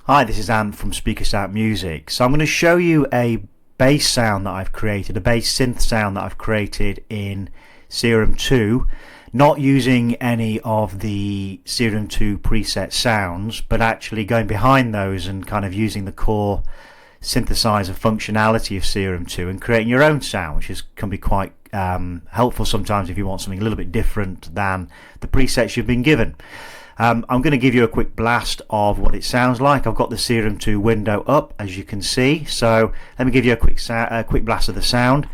Hi, this is Ant from Speakerstack Music. So I'm going to show you a bass sound that I've created, a bass synth sound that I've created in Serum 2, not using any of the Serum 2 preset sounds, but actually going behind those and kind of using the core synthesizer functionality of Serum 2 and creating your own sound, which can be quite helpful sometimes if you want something a little bit different than the presets you've been given. I'm going to give you a quick blast of what it sounds like. I've got the Serum 2 window up, as you can see, so let me give you a quick blast of the sound.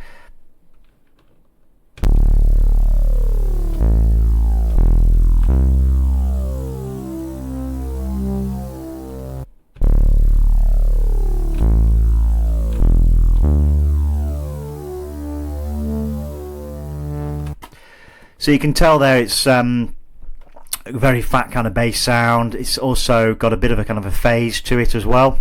So you can tell there it's a very fat kind of bass sound. It's also got a bit of a kind of a phase to it as well.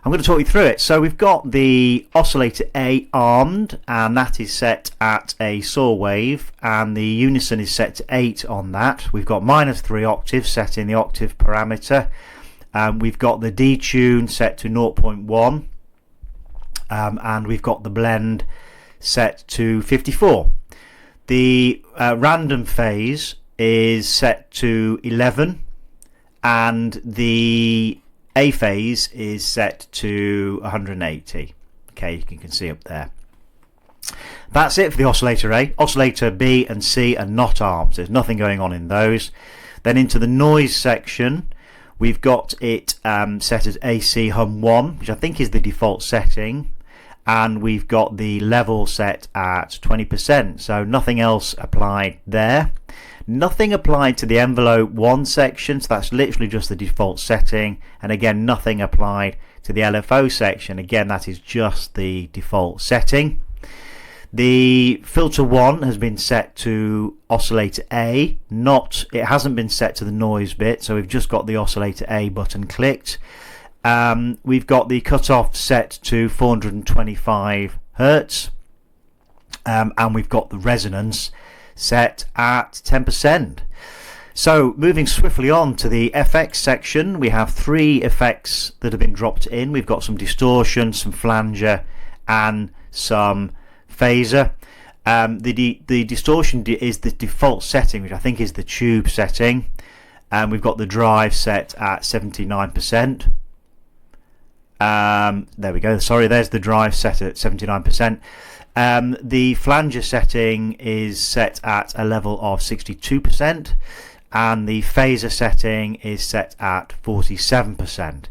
I'm going to talk you through it. So we've got the oscillator A armed, and that is set at a saw wave, and the unison is set to 8 on that. We've got -3 octaves set in the octave parameter. We've got the detune set to 0.1, and we've got the blend set to 54. The random phase is set to 11, and the A phase is set to 180. Okay, you can see up there. That's it for the oscillator A. Oscillator B and C are not armed, so there's nothing going on in those. Then into the noise section, we've got it set as AC hum 1, which I think is the default setting, and we've got the level set at 20%, so nothing else applied there. Nothing applied to the envelope 1 section, so that's literally just the default setting, and again nothing applied to the LFO section, again that is just the default setting. The filter 1 has been set to oscillator A, it hasn't been set to the noise bit, so we've just got the oscillator A button clicked. We've got the cutoff set to 425 Hertz, and we've got the resonance set at 10%. So moving swiftly on to the FX section, we have 3 effects that have been dropped in. We've got some distortion, some flanger, and some phaser. The distortion is the default setting, which I think is the tube setting, and we've got the drive set at 79%. There we go, sorry, there's the drive set at 79%. The flanger setting is set at a level of 62%, and the phaser setting is set at 47%.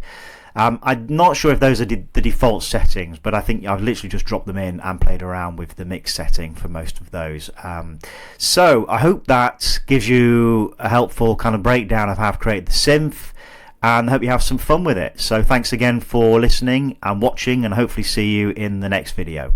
I'm not sure if those are the default settings, but I think I've literally just dropped them in and played around with the mix setting for most of those. So I hope that gives you a helpful kind of breakdown of how I've created the synth, and I hope you have some fun with it. So thanks again for listening and watching, and hopefully see you in the next video.